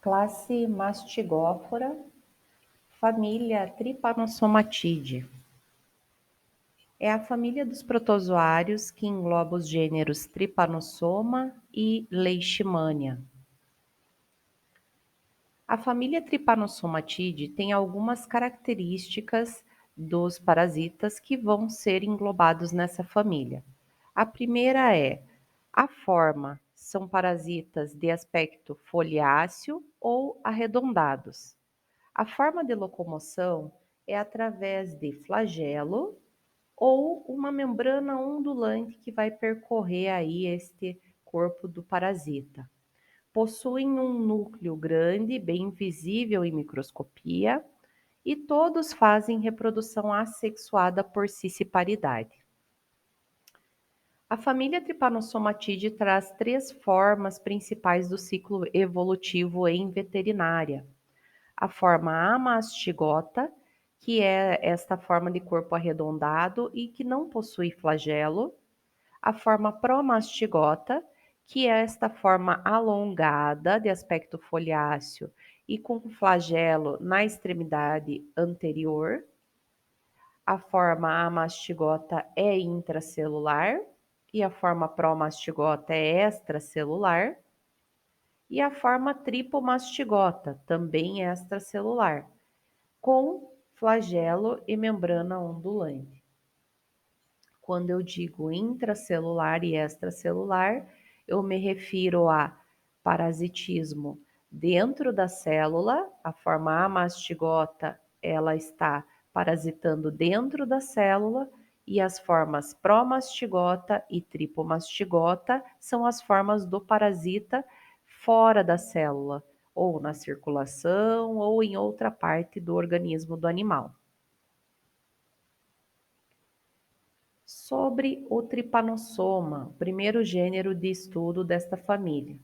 Classe Mastigófora, família Trypanosomatidae. É a família dos protozoários que engloba os gêneros Trypanosoma e Leishmania. A família Trypanosomatidae tem algumas características dos parasitas que vão ser englobados nessa família. A primeira é a forma, são parasitas de aspecto foliáceo ou arredondados. A forma de locomoção é através de flagelo ou uma membrana ondulante que vai percorrer aí este corpo do parasita. Possuem um núcleo grande, bem visível em microscopia, e todos fazem reprodução assexuada por cisparidade. A família Trypanosomatidae traz 3 formas principais do ciclo evolutivo em veterinária. A forma amastigota, que é esta forma de corpo arredondado e que não possui flagelo. A forma promastigota, que é esta forma alongada de aspecto foliáceo e com flagelo na extremidade anterior. A forma amastigota é intracelular e a forma promastigota é extracelular. E a forma tripomastigota, também extracelular, com flagelo e membrana ondulante. Quando eu digo intracelular e extracelular, eu me refiro a parasitismo dentro da célula. A forma amastigota, ela está parasitando dentro da célula, e as formas promastigota e tripomastigota são as formas do parasita fora da célula, ou na circulação, ou em outra parte do organismo do animal. Sobre o Trypanosoma, o primeiro gênero de estudo desta família.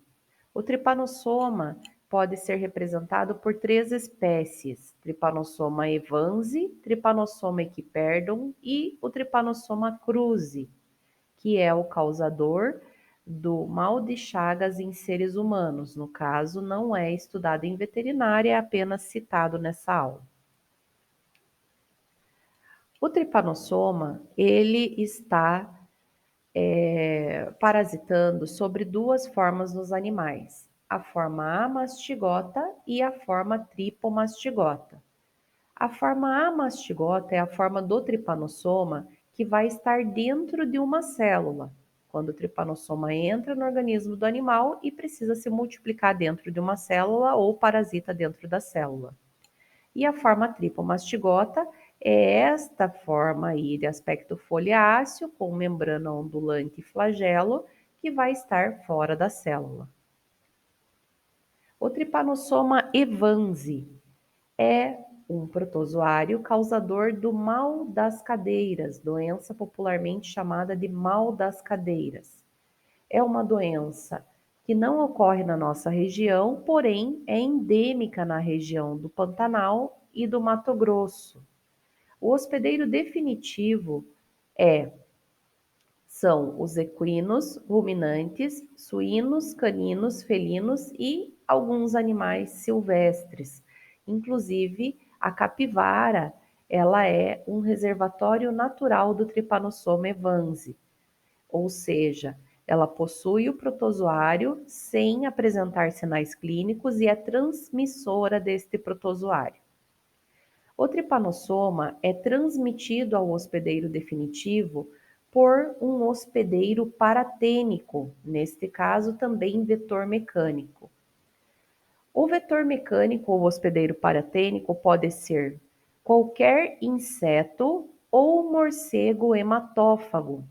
O Trypanosoma pode ser representado por 3 espécies: Trypanosoma evans, Trypanosoma equiperdon e o Trypanosoma cruzi, que é o causador do mal de Chagas em seres humanos. No caso, não é estudado em veterinária, é apenas citado nessa aula. O Trypanosoma, ele está parasitando sobre 2 formas nos animais: a forma amastigota e a forma tripomastigota. A forma amastigota é a forma do Trypanosoma que vai estar dentro de uma célula, quando o Trypanosoma entra no organismo do animal e precisa se multiplicar dentro de uma célula ou parasita dentro da célula. E a forma tripomastigota é esta forma aí de aspecto foliáceo, com membrana ondulante e flagelo, que vai estar fora da célula. O Trypanosoma evans é um protozoário causador do mal das cadeiras, doença popularmente chamada de mal das cadeiras. É uma doença que não ocorre na nossa região, porém é endêmica na região do Pantanal e do Mato Grosso. O hospedeiro definitivo são os equinos, ruminantes, suínos, caninos, felinos e alguns animais silvestres. Inclusive, a capivara, ela é um reservatório natural do Trypanosoma evans, ou seja, ela possui o protozoário sem apresentar sinais clínicos e é transmissora deste protozoário. O Trypanosoma é transmitido ao hospedeiro definitivo por um hospedeiro paratênico, neste caso também vetor mecânico. O vetor mecânico ou hospedeiro paratênico pode ser qualquer inseto ou morcego hematófago,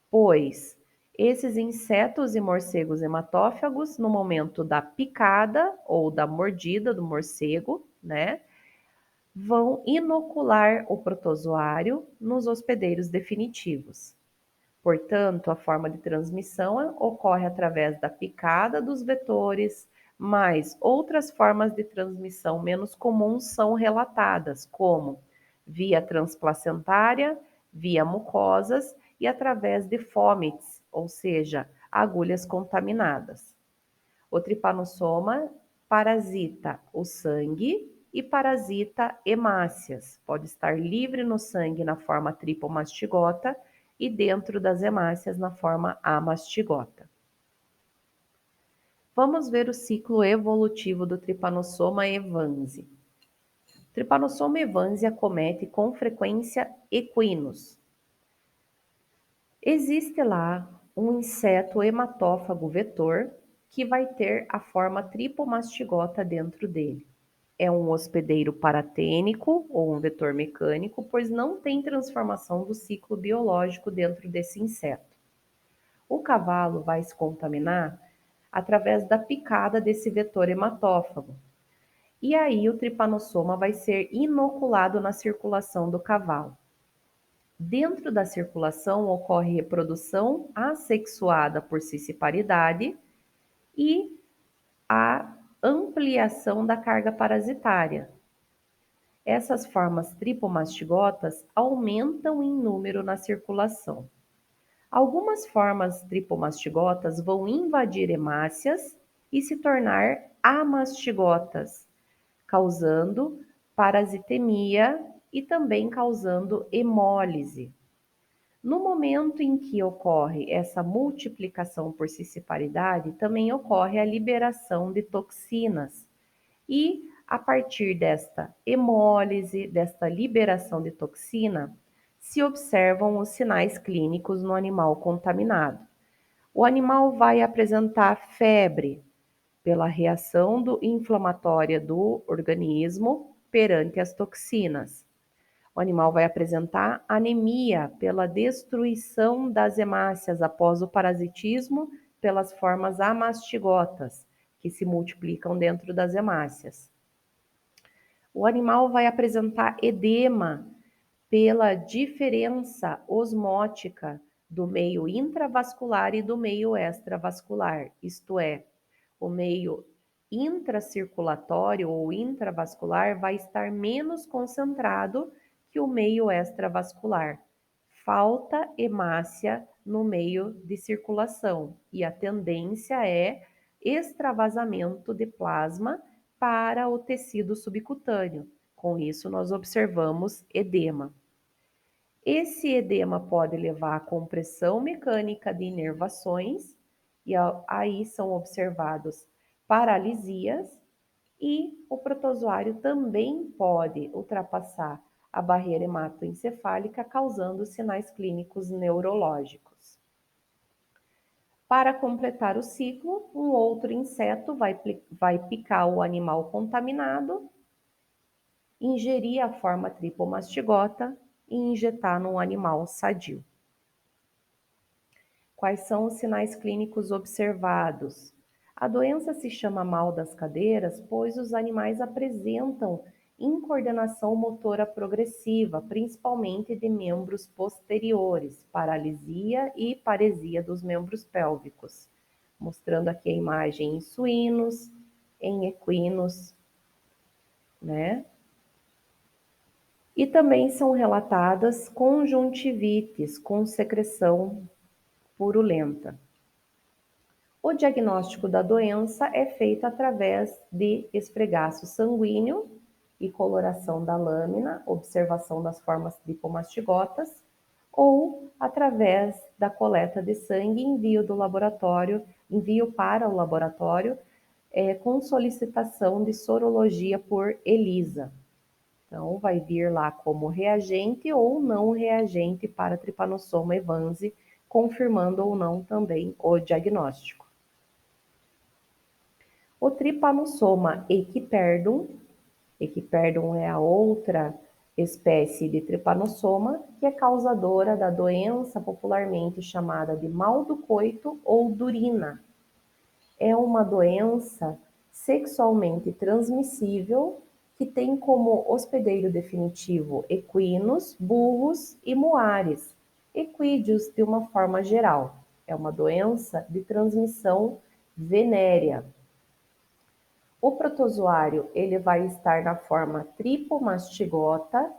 pois esses insetos e morcegos hematófagos, no momento da picada ou da mordida do morcego, né, vão inocular o protozoário nos hospedeiros definitivos. Portanto, a forma de transmissão ocorre através da picada dos vetores, mas outras formas de transmissão menos comuns são relatadas, como via transplacentária, via mucosas e através de fomites, ou seja, agulhas contaminadas. O Trypanosoma parasita o sangue e parasita hemácias. Pode estar livre no sangue na forma tripomastigota e dentro das hemácias na forma amastigota. Vamos ver o ciclo evolutivo do Trypanosoma evans. Trypanosoma evans acomete com frequência equinos. Existe lá um inseto hematófago vetor que vai ter a forma tripomastigota dentro dele. É um hospedeiro paratênico ou um vetor mecânico, pois não tem transformação do ciclo biológico dentro desse inseto. O cavalo vai se contaminar através da picada desse vetor hematófago. E aí o tripanossoma vai ser inoculado na circulação do cavalo. Dentro da circulação ocorre reprodução assexuada por cisparidade e a ampliação da carga parasitária. Essas formas tripomastigotas aumentam em número na circulação. Algumas formas tripomastigotas vão invadir hemácias e se tornar amastigotas, causando parasitemia e também causando hemólise. No momento em que ocorre essa multiplicação por cisparidade, também ocorre a liberação de toxinas. E a partir desta hemólise, desta liberação de toxina, se observam os sinais clínicos no animal contaminado. O animal vai apresentar febre pela reação inflamatória do organismo perante as toxinas. O animal vai apresentar anemia pela destruição das hemácias após o parasitismo pelas formas amastigotas, que se multiplicam dentro das hemácias. O animal vai apresentar edema pela diferença osmótica do meio intravascular e do meio extravascular, isto é, o meio intracirculatório ou intravascular vai estar menos concentrado que o meio extravascular. Falta hemácia no meio de circulação e a tendência é extravasamento de plasma para o tecido subcutâneo. Com isso, nós observamos edema. Esse edema pode levar à compressão mecânica de inervações, e aí são observados paralisias, e o protozoário também pode ultrapassar a barreira hematoencefálica, causando sinais clínicos neurológicos. Para completar o ciclo, um outro inseto vai picar o animal contaminado, ingerir a forma tripomastigota e injetar no animal sadio. Quais são os sinais clínicos observados? A doença se chama mal das cadeiras, pois os animais apresentam incoordenação motora progressiva, principalmente de membros posteriores, paralisia e paresia dos membros pélvicos, mostrando aqui a imagem em suínos, em equinos, né? E também são relatadas conjuntivites com secreção purulenta. O diagnóstico da doença é feito através de esfregaço sanguíneo e coloração da lâmina, observação das formas tripomastigotas, ou através da coleta de sangue e envio para o laboratório com solicitação de sorologia por ELISA. Então, vai vir lá como reagente ou não reagente para Trypanosoma evans, confirmando ou não também o diagnóstico. O Trypanosoma equiperdum é a outra espécie de Trypanosoma que é causadora da doença popularmente chamada de mal do coito ou durina. É uma doença sexualmente transmissível que tem como hospedeiro definitivo equinos, burros e muares, equídeos de uma forma geral. É uma doença de transmissão venérea. O protozoário ele vai estar na forma tripomastigota,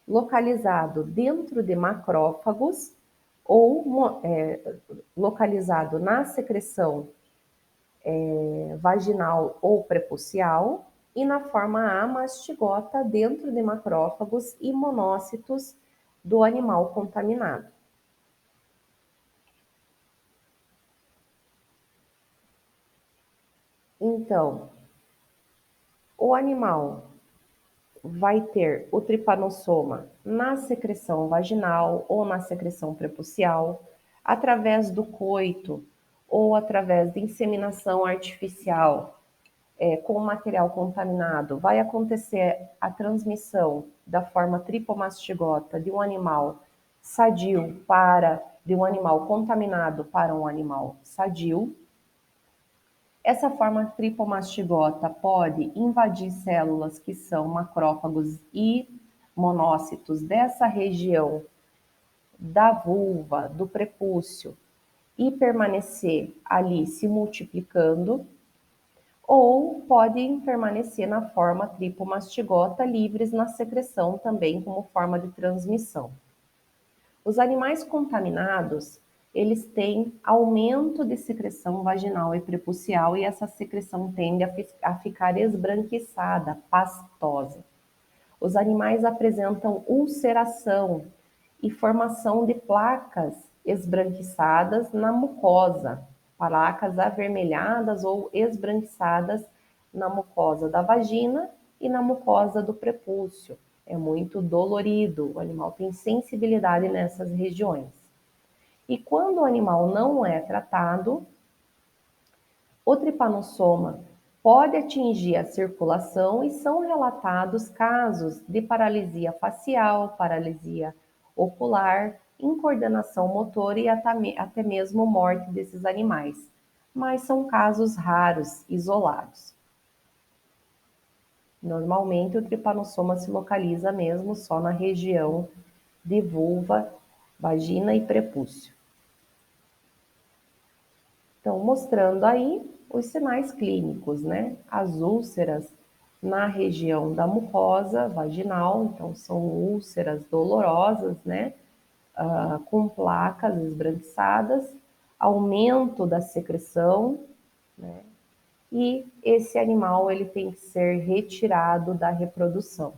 localizado dentro de macrófagos ou localizado na secreção vaginal ou prepucial, e na forma A, mastigota dentro de macrófagos e monócitos do animal contaminado. Então, o animal vai ter o tripanossoma na secreção vaginal ou na secreção prepucial, através do coito ou através de inseminação artificial com material contaminado. Vai acontecer a transmissão da forma tripomastigota de um animal sadio de um animal contaminado para um animal sadio. Essa forma tripomastigota pode invadir células que são macrófagos e monócitos dessa região da vulva, do prepúcio, e permanecer ali se multiplicando, ou podem permanecer na forma tripomastigota livres na secreção também como forma de transmissão. Os animais contaminados, eles têm aumento de secreção vaginal e prepucial e essa secreção tende a ficar esbranquiçada, pastosa. Os animais apresentam ulceração e formação de placas esbranquiçadas na mucosa, placas avermelhadas ou esbranquiçadas na mucosa da vagina e na mucosa do prepúcio. É muito dolorido, o animal tem sensibilidade nessas regiões. E quando o animal não é tratado, o tripanossoma pode atingir a circulação e são relatados casos de paralisia facial, paralisia ocular, incoordenação motora e até mesmo morte desses animais. Mas são casos raros, isolados. Normalmente o tripanossoma se localiza mesmo só na região de vulva, vagina e prepúcio. Então, mostrando aí os sinais clínicos, né? As úlceras na região da mucosa vaginal, então são úlceras dolorosas, né? Com placas esbranquiçadas, aumento da secreção, né? E esse animal ele tem que ser retirado da reprodução.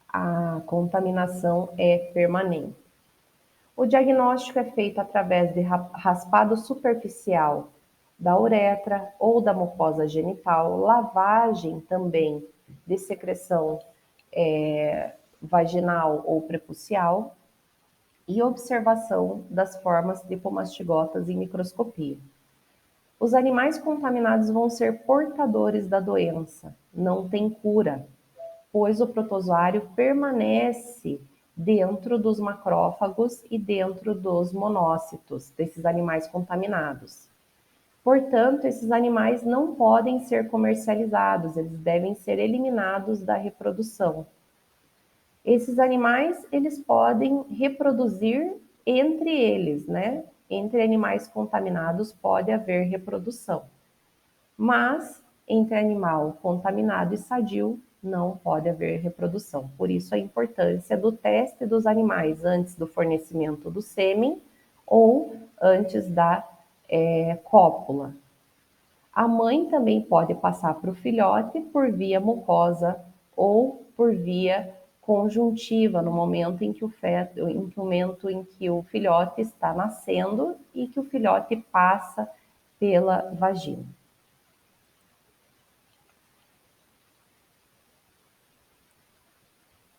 A contaminação é permanente. O diagnóstico é feito através de raspado superficial da uretra ou da mucosa genital, lavagem também de secreção vaginal ou prepucial e observação das formas tripomastigotas em microscopia. Os animais contaminados vão ser portadores da doença, não tem cura, pois o protozoário permanece dentro dos macrófagos e dentro dos monócitos desses animais contaminados. Portanto, esses animais não podem ser comercializados, eles devem ser eliminados da reprodução. Esses animais, eles podem reproduzir entre eles, né? Entre animais contaminados pode haver reprodução, mas entre animal contaminado e sadio não pode haver reprodução. Por isso a importância do teste dos animais antes do fornecimento do sêmen ou antes da cópula. A mãe também pode passar para o filhote por via mucosa ou por via conjuntiva no momento em que o filhote está nascendo e que o filhote passa pela vagina.